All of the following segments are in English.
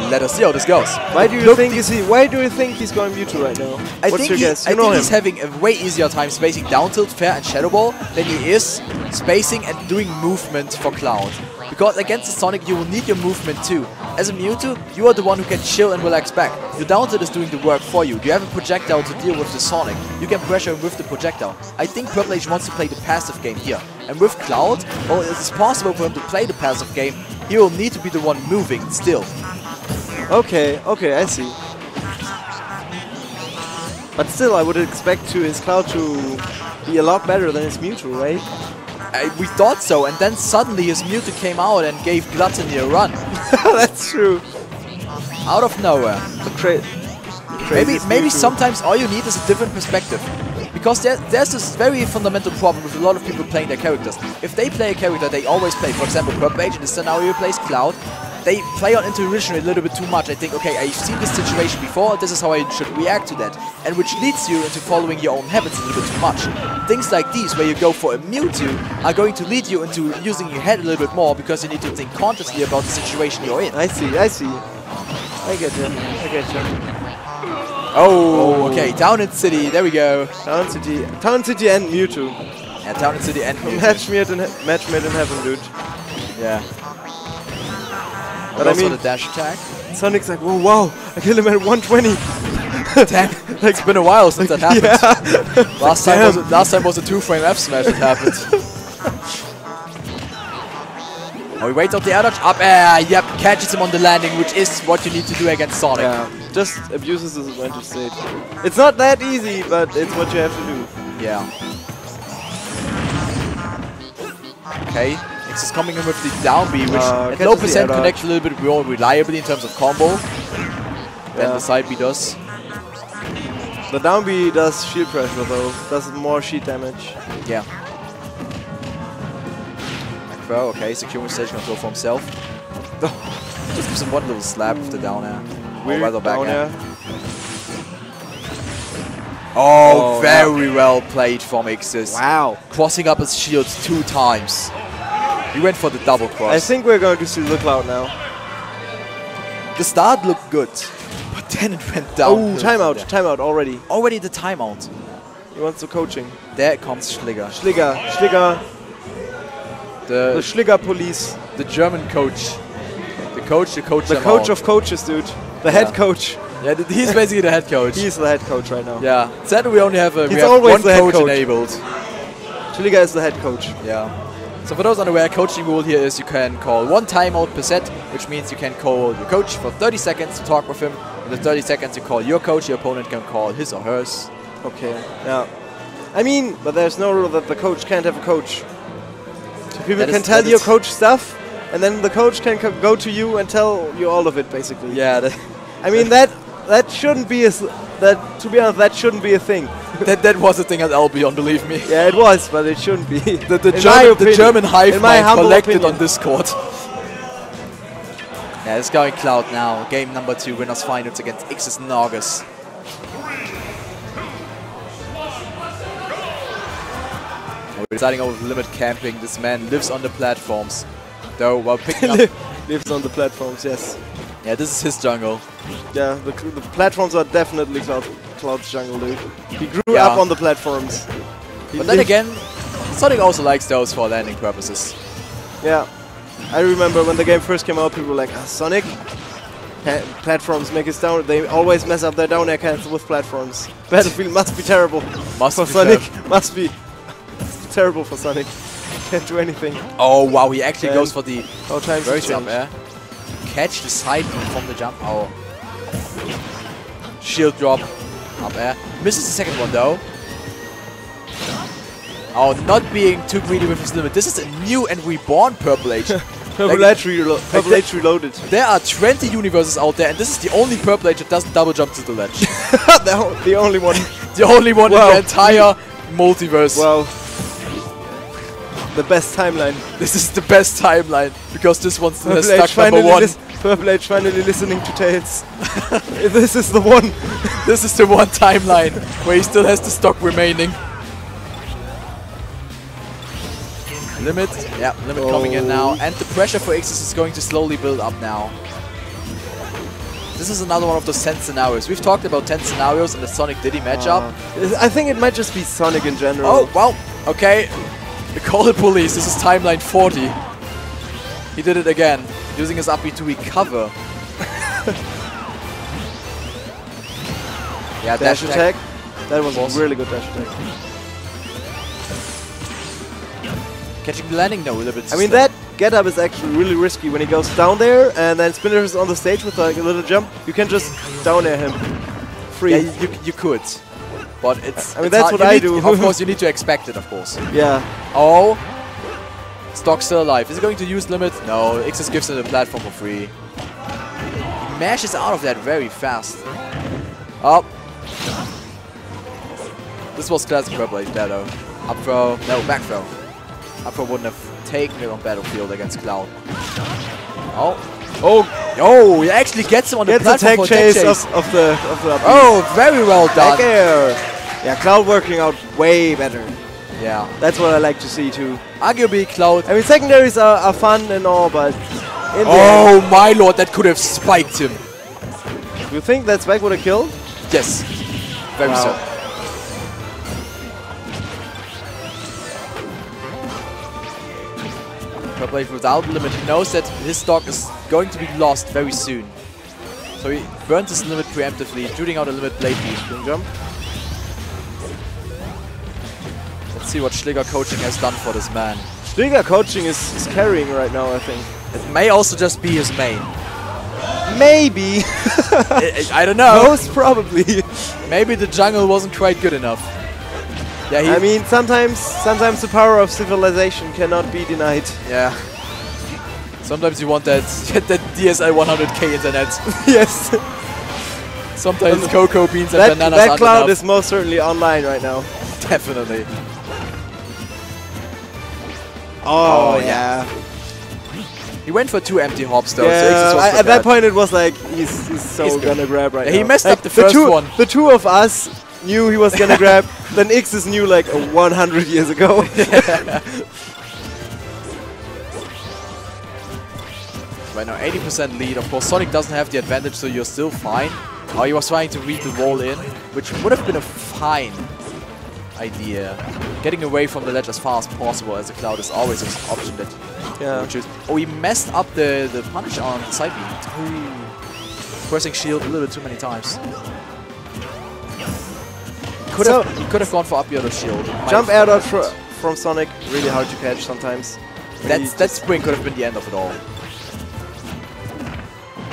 let us see how this goes. Why do you think Why do you think he's going Mewtwo right now? What's your guess? I think he's having a way easier time spacing down tilt, fair, and Shadow Ball than he is spacing and doing movement for Cloud. Because against the Sonic, you will need your movement too. As a Mewtwo, you are the one who can chill and relax back. Your down tilt is doing the work for you. You have a projectile to deal with the Sonic. You can pressure him with the projectile. I think Purple H wants to play the passive game here. And with Cloud, well, it's possible for him to play the passive game. He will need to be the one moving still. Okay, I see. But still, I would expect his Cloud to be a lot better than his Mewtwo, right? We thought so, and then suddenly his Mewtwo came out and gave Gluttony a run. That's true. Out of nowhere. Maybe Mewtwo. sometimes all you need is a different perspective. Because there's this very fundamental problem with a lot of people playing their characters. If they play a character they always play, for example, Purple H in this scenario plays Cloud, they play on intuition a little bit too much. I think, okay, I've seen this situation before, this is how I should react to that. And which leads you into following your own habits a little bit too much. Things like these, where you go for a Mewtwo, are going to lead you into using your head a little bit more, because you need to think consciously about the situation you're in. I see. I get you. Oh, okay, Town and City, there we go. Town City and Mewtwo. Yeah, Town and City and Mewtwo. Match made in heaven, dude. Yeah. But I mean, the dash attack. Sonic's like, whoa, wow, I killed him at 120. Damn, it's been a while since that happened. Yeah. Last time was a 2-frame F smash that happened. Oh, he waits out the air dodge, up air, yep, catches him on the landing, which is what you need to do against Sonic. Yeah, just abuses his advantage state. It's not that easy, but it's what you have to do. Yeah. Okay, X is coming in with the down B, which at low percent connects a little bit more reliably in terms of combo than the side B does. The down B does shield pressure though, does more sheet damage. Yeah. Throw, okay, securing stage control for himself. Just gives him one little slap with the down air. Or rather back air. Oh, very well played from Ixis. Wow. Crossing up his shields 2 times. He went for the double cross. I think we're going to see the Cloud now. The start looked good, but then it went down. Oh, timeout already. Already the timeout. He wants the coaching. There comes Schligger. Schligger. The Schligger police. The German coach. The coach of coaches, dude. The head coach. Yeah, he's basically the head coach. He's the head coach right now. Yeah. Sadly, we only have one coach enabled. Schligger is the head coach. Yeah. So for those unaware, coaching rule here is you can call 1 timeout per set, which means you can call your coach for 30 seconds to talk with him. In the 30 seconds you call your coach, your opponent can call his or hers. Okay. Yeah. I mean, but there's no rule that the coach can't have a coach. So people can tell your coach stuff, and then the coach can go to you and tell you all of it, basically. Yeah. I mean, that shouldn't be to be honest, that shouldn't be a thing. that was a thing at Albion, believe me. Yeah, it was, but it shouldn't be. The German hive mind collected on Discord. Yeah, it's going Cloud now. Game number 2, winners finals against IxisNaugus. We're starting over with limit camping. This man lives on the platforms, though while picking up. Lives on the platforms, yes. Yeah, this is his jungle. Yeah, the platforms are definitely Cloud's jungle, dude. He grew up on the platforms. But then again, Sonic also likes those for landing purposes. Yeah. I remember when the game first came out, people were like, Sonic? Platforms make his down. They always mess up their down air cancel with platforms. Battlefield must be terrible. For Sonic. Must be terrible for Sonic. Can't do anything. Oh wow, he actually goes for the very jump air. Catch the side from the jump. Oh. Shield drop. Up air. Misses the second one though. Oh, not being too greedy with his limit. This is a new and reborn Purple H. Purple H reloaded. There are 20 universes out there, and this is the only Purple H that doesn't double jump to the ledge. the only one. The only one in the entire multiverse. Wow. The best timeline. This is the best timeline, because this one's still stuck number 1. Purple H finally listening to Tails. This is the one. This is the one timeline where he still has the stock remaining. Limit, limit coming in now, and the pressure for Ixis is going to slowly build up now. This is another one of those tense scenarios. We've talked about tense scenarios in the Sonic Diddy matchup. I think it might just be Sonic in general. Oh, well, okay. We call it police. This is timeline 40. He did it again, using his up B to recover. Yeah, dash attack. That was a really good dash attack. Catching the landing though a little bit. I mean, that get up is actually really risky when he goes down there and then Spinner is on the stage with like a little jump. You can just down air him. Free. Yeah, you could. But it's. I mean, that's what I do. Of course, you need to expect it, of course. Yeah. Oh. Stock still alive. Is he going to use limit? No, Ixis gives him the platform for free. He mashes out of that very fast. Up. This was classic Purple Age battle. Up throw. No, back throw. Up throw wouldn't have taken it on Battlefield against Cloud. Oh. Oh. Oh, he actually gets him on the platform for tech chase. Of the Oh, very well done. Back air. Yeah, Cloud working out way better. Yeah. That's what I like to see too. Arguably Cloud. I mean, secondaries are fun and all, but in oh my lord, that could have spiked him. You think that spike would have killed? Yes. Very so. Purple Age without limit. He knows that his stock is going to be lost very soon. So he burns his limit preemptively, shooting out a limit blade beam. Jump. Let's see what Schläger coaching has done for this man. Schläger coaching is carrying right now, I think. It may also just be his main. Maybe. I don't know. Most probably. Maybe the jungle wasn't quite good enough. Yeah, I mean, sometimes the power of civilization cannot be denied. Yeah. Sometimes you want that DSL 100K internet. Yes. Sometimes cocoa beans and bananas that aren't Cloud enough. is most certainly online right now. Definitely. Oh yeah. He went for 2 empty hops though. Yeah, so at that point it was like he's so gonna grab right now. He messed like up the first one. The two of us knew he was gonna grab. Then Ixis knew like 100 years ago. Right now 80% lead. Of course Sonic doesn't have the advantage, so you're still fine. Oh, he was trying to read the wall in, which would have been a fine idea. Getting away from the ledge as far as possible as a Cloud is always an option that you choose. Oh, he messed up the punish on the side beam. Pressing shield a little bit too many times. He could have gone for up the shield. Jump air dodge from Sonic, really hard to catch sometimes. That spring could have been the end of it all.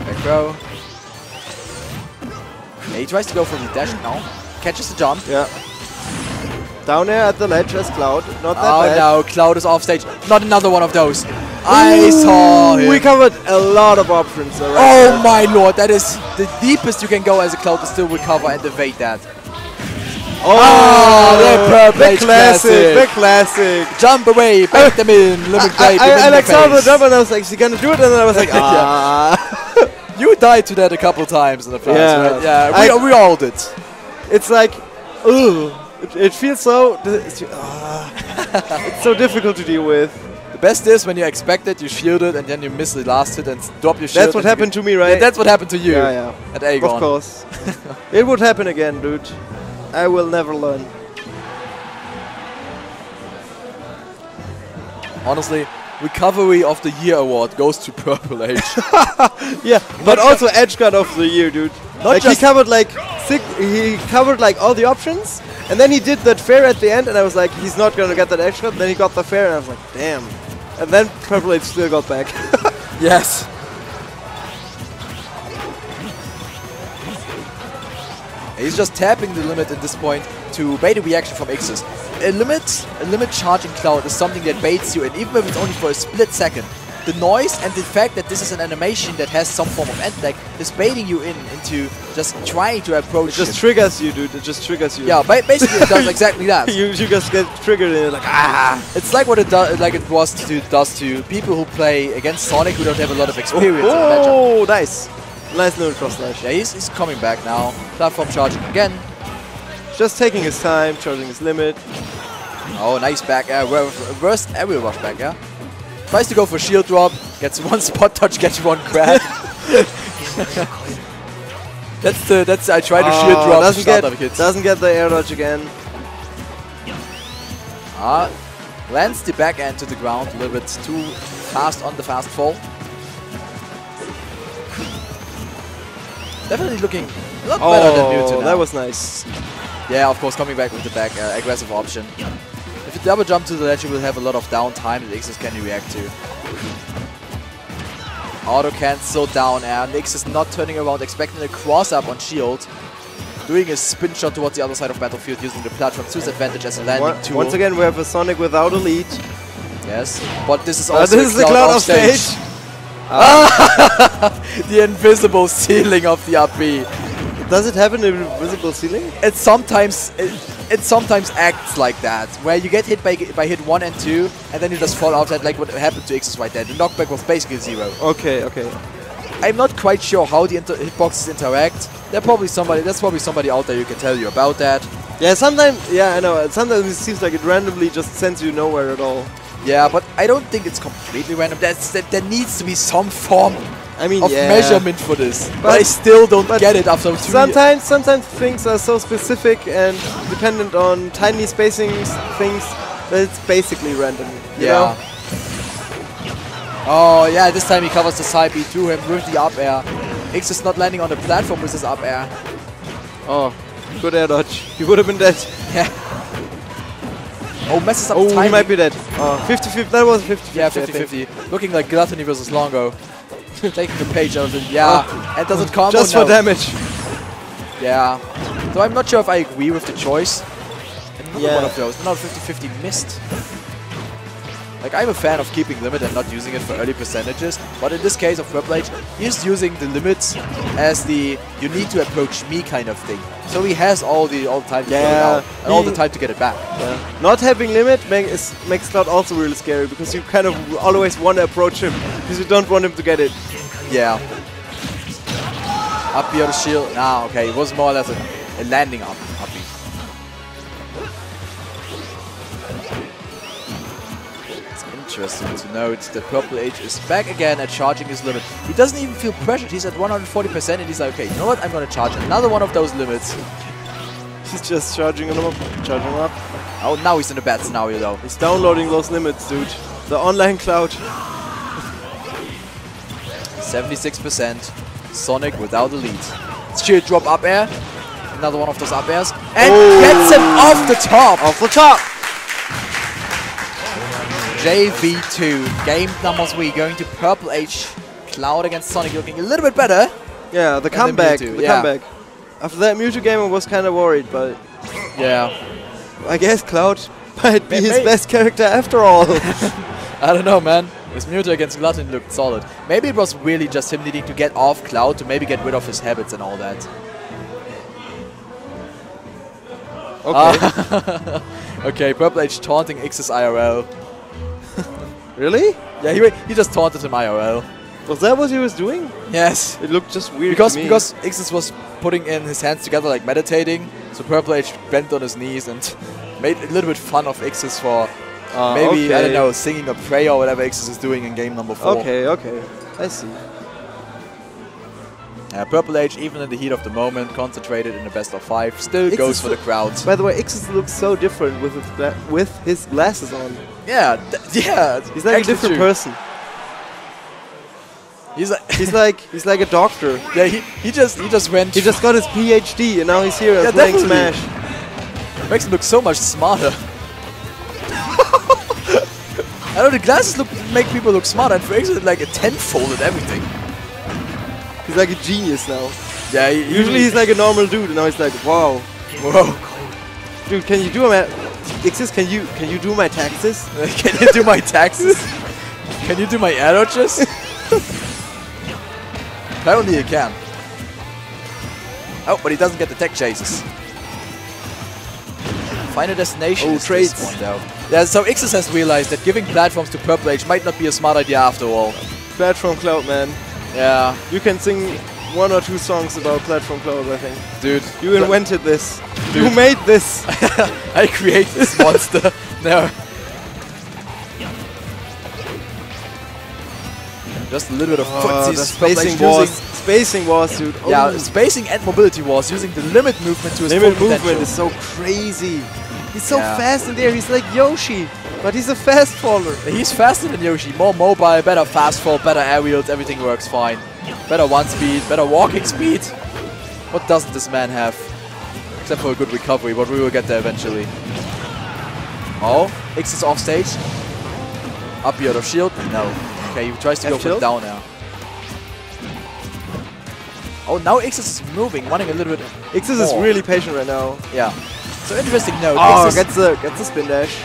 Back throw. Yeah, he tries to go for the dash now. Catches the jump. Yeah. Down air at the ledge as Cloud. Not that bad. Oh no, Cloud is off stage. Not another one of those. I saw him. We covered a lot of options already. Oh my lord, that is the deepest you can go as a Cloud to still recover and evade that. Oh, the Purple Age classic. The classic. Jump away, back them in, limit blade. I saw the jump and I was like, is he gonna do it? And then I was like, ah. You died to that a couple times in the past, right? Yeah, we all did. It's like, ugh. It feels so... it's so difficult to deal with. The best is when you expect it, you shield it, and then you miss the last hit and drop your shield. That's what happened to me, right? Yeah, that's what happened to you at Aegon. Of course. It would happen again, dude. I will never learn. Honestly, Recovery of the Year award goes to Purple Age. Yeah, but also Edge Guard of the Year, dude. Like he covered like all the options, and then he did that fair at the end, and I was like, he's not gonna get that Edge Guard. Then he got the fair, and I was like, damn. And then Purple Age still got back. Yes. He's just tapping the limit at this point to bait a reaction from Ixis. A limit charging Cloud is something that baits you, and even if it's only for a split second, the noise and the fact that this is an animation that has some form of end lag is baiting you into just trying to approach. It just triggers you, dude. It just triggers you. Yeah, basically it does exactly that. You just get triggered and you're like, ah. It's like what it does, does to people who play against Sonic who don't have a lot of experience. In the matchup. Oh, nice. Nice little cross slash. Yeah, he's coming back now. Platform charging again. Just taking his time, charging his limit. Oh, nice back air. Reverse aerial rush back air. Tries to go for shield drop. Gets one spot touch, gets one grab. That's I try to shield drop. Doesn't get the air dodge again. Lands the back end to the ground a little bit too fast on the fast fall. Definitely looking a lot better than Mewtwo now. That was nice. Yeah, of course, coming back with the back aggressive option. If you double jump to the ledge, you will have a lot of downtime that Ixis can react to. Auto cancel down air. Ixis not turning around, expecting a cross up on shield. Doing a spin shot towards the other side of battlefield using the platform to his advantage as a landing tool. Once again, we have a Sonic without a lead. Yes, but this is also the cloud off stage. The invisible ceiling of the up B. Does it have an invisible ceiling? It sometimes acts like that, where you get hit by hit 1 and 2, and then you just fall outside, like what happened to Ixis right there. The knockback was basically 0. Okay, okay. I'm not quite sure how the hitboxes interact. There's probably somebody out there who can tell you about that. Yeah, sometimes, yeah, I know. Sometimes it seems like it randomly just sends you nowhere at all. Yeah, but I don't think it's completely random. There needs to be some form of measurement for this. But I still don't get it after 2 years. Sometimes things are so specific and dependent on tiny spacing things that it's basically random. You know? Oh yeah, this time he covers the side B to him with the up air. Ixis not landing on the platform with his up air. Oh, good air dodge. He would have been dead. Yeah. Oh, messes up timing. He might be dead. 50-50, that was 50-50. Yeah, 50-50. Looking like Gluttony versus Longo. Taking the page out of it. Yeah, and does it combo? Just for damage. Yeah. So I'm not sure if I agree with the choice. Another one of those. Another 50-50 missed. Like, I'm a fan of keeping limit and not using it for early percentages, but in this case of Purple H, he's using the limits as the you need to approach me kind of thing. So he has all the time to get it out and all the time to get it back. Yeah. Not having limit makes Cloud also really scary because you kind of always want to approach him because you don't want him to get it. Yeah. Up here the shield. Ah, okay. It was more or less a landing up. Interesting to note that Purple H is back again at charging his limit. He doesn't even feel pressured. He's at 140% and he's like, okay, you know what? I'm going to charge another one of those limits. He's just charging him up, Oh, now he's in a bad scenario though. He's downloading those limits, dude. The online Cloud. 76%. Sonic without a lead. Shield drop up air. Another one of those up airs. And gets him off the top. Off the top. JV2, game number 3, going to Purple H. Cloud against Sonic looking a little bit better. Yeah, the comeback. Comeback. After that Mewtwo game, I was kind of worried, but yeah, I guess Cloud might be his best character after all. I don't know, man. His Mewtwo against Gluttony looked solid. Maybe it was really just him needing to get off Cloud to maybe get rid of his habits and all that. Okay. Okay, Purple H taunting Ixis IRL. Really? Yeah, he just taunted him IRL. Was that what he was doing? Yes. It looked just weird because to me. Because Ixis was putting in his hands together like meditating, so Purple H bent on his knees and made a little bit fun of Ixis for maybe, I don't know, singing a prayer or whatever Ixis is doing in game number 4. Okay, okay. I see. Purple H, even in the heat of the moment, concentrated in the best of 5, still goes for the crowd. By the way, Ixis looks so different with his glasses on. Yeah, yeah. He's like a different person. He's like a doctor. Yeah, he just went. He just got his PhD and now he's here playing Smash. Makes him look so much smarter. I know the glasses make people look smarter, and for Ixis like a tenfold at everything. He's like a genius now. Yeah, usually he's like a normal dude, and now he's like, wow. Whoa. Dude, can you do my Ixis? Can you do my taxes? Can you do my taxes? Can you do my air dodges? Apparently he can. Oh, but he doesn't get the tech chases. Final destination is trades. This one, though. Yeah, so Ixis has realized that giving platforms to Purple H might not be a smart idea after all. Platform Cloud, man. Yeah. You can sing 1 or 2 songs about Platform Cloud, I think. Dude. You invented this. Dude. You made this. I created this monster. No. Just a little bit of the spacing wars. Spacing wars, dude. Oh. Yeah, spacing and mobility wars, using the limit movement to his limit full movement potential. is so crazy. He's so fast in there. He's like Yoshi, but he's a fast faller. He's faster than Yoshi. More mobile, better fast fall, better aerials. Everything works fine. Better one speed, better walking speed. What doesn't this man have? Except for a good recovery, but we will get there eventually. Oh, X is off stage. Up here out of shield. No. Okay, he tries to go for the down air. Oh, now Ixis is moving, running a little bit. Ixis is really patient right now. Yeah. So interesting note. Oh, gets the spin dash.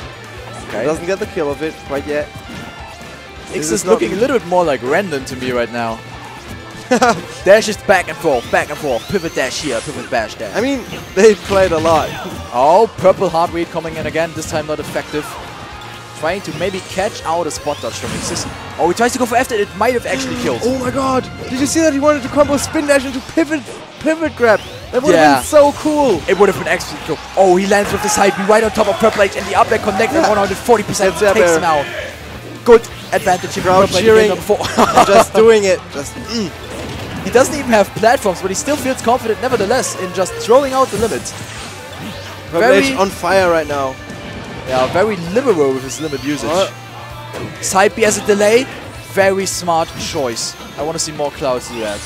Okay. Doesn't get the kill of it quite yet. Ixis is looking a little bit more like Randon to me right now. Dash is back and forth, pivot dash here, pivot bash dash. I mean, they played a lot. Oh, purple heart rate coming in again, this time not effective. Trying to maybe catch out a spot dodge from Ixis. Oh, he tries to go for after it, might have actually killed. Oh my god, did you see that? He wanted to combo spin dash into pivot grab. That would have been so cool. It would have been actually cool. Oh, he lands with the side B right on top of Purple H, and the up air connected 140% takes him out. Good advantage in crowd cheering. Just doing it. Just He doesn't even have platforms, but he still feels confident nevertheless in just throwing out the limit. Very on fire right now. Yeah, very liberal with his limit usage. Side B as a delay, very smart choice. I want to see more Clouds do that.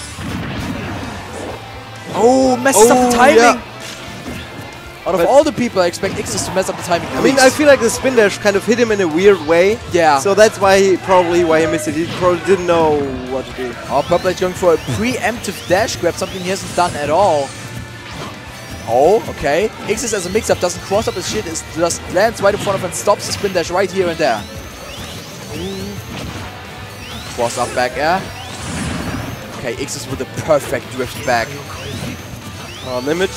Oh, messes up the timing. Yeah. Out of all the people, I expect Ixis to mess up the timing. I mean, I feel like the spin dash kind of hit him in a weird way. Yeah. So that's why he missed it. He probably didn't know what to do. Oh, Purple H going for a preemptive dash grab, something he hasn't done at all. Oh, okay. Ixis as a mix-up doesn't cross up his shit, it just lands right in front of him and stops the spin dash right here and there. Cross up back air. Okay, Ixis with a perfect drift back. Limit.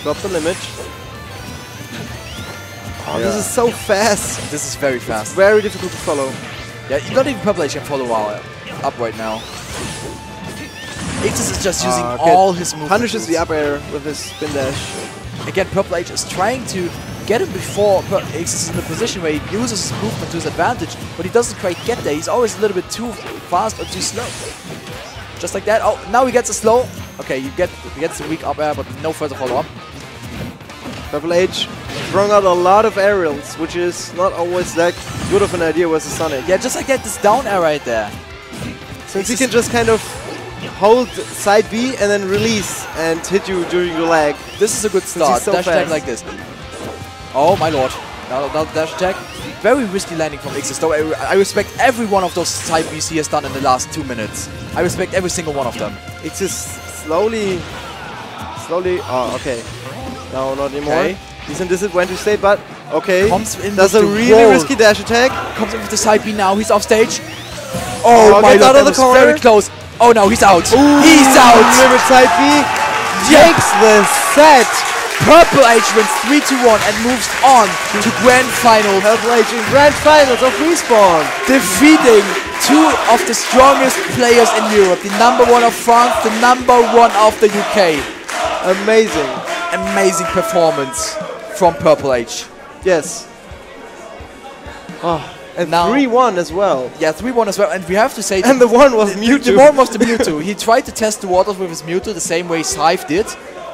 Drop the limit. Oh, this is so fast. This is very fast. It's very difficult to follow. Yeah, not even Purple H can follow up right now. Ixis is just using all his movement. Punishes the up air with his spin dash. Again, Purple H is trying to get him before Ixis is in a position where he uses his movement to his advantage, but he doesn't quite get there. He's always a little bit too fast or too slow. Just like that. Oh, now he gets a slow. Okay, he gets a weak up air, but no further follow-up. Purple H throwing out a lot of aerials, which is not always that good of an idea versus Sonic. Yeah, just like that, this down air right there. Since he can just kind of hold side B and then release and hit you during your lag. This is a good start. So dash attack like this. Oh my lord. Now dash attack. Very risky landing from Ixis, though I respect every one of those side Bs he has done in the last 2 minutes. I respect every single one of them. Ixis slowly. Oh, okay. No, not anymore. Okay. He's in disadvantage state, but okay. Does a really risky dash attack. Comes in with the side B now. He's off stage. Oh my god, that was very close. Oh no, he's out. Ooh, he's out. Limit side B. Takes the set. Purple H wins 3-1 and moves on to Grand Finals. Purple H in Grand Finals of Respawn. Defeating 2 of the strongest players in Europe. The #1 of France, the #1 of the UK. Amazing. Amazing performance from Purple H. Yes. Oh, and now 3-1 as well. Yeah, 3-1 as well. And we have to say... And the one was Mewtwo. The one was the Mewtwo. He tried to test the waters with his Mewtwo the same way Scythe did.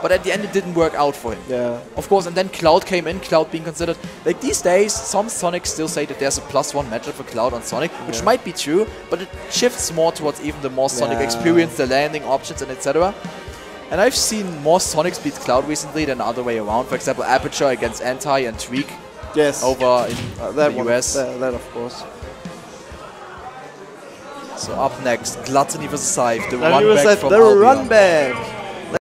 But at the end it didn't work out for him. Yeah. Of course, and then Cloud came in, Cloud being considered. Like these days, some Sonics still say that there's a +1 matchup for Cloud on Sonic, which might be true, but it shifts more towards even the more Sonic experience, the landing options and etc. And I've seen more Sonics beat Cloud recently than the other way around. For example, Aperture against Anti and Tweak. Yes. Over in the US. That of course. So up next, Gluttony vs Scythe, the run back.